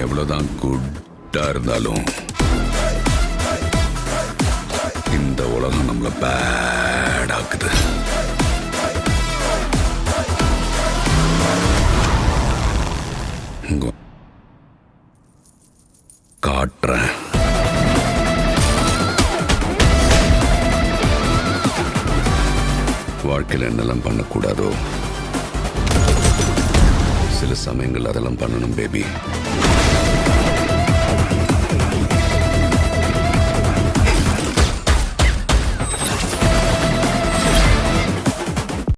எவ்வளவுதான் குட்டா இருந்தாலும் இந்த உலகம் நம்மள பேட் ஆக்குது. காட்டுறேன். வாழ்க்கையில் என்னெல்லாம் பண்ணக்கூடாதோ சில சமயங்கள் அதெல்லாம் பண்ணணும் பேபி.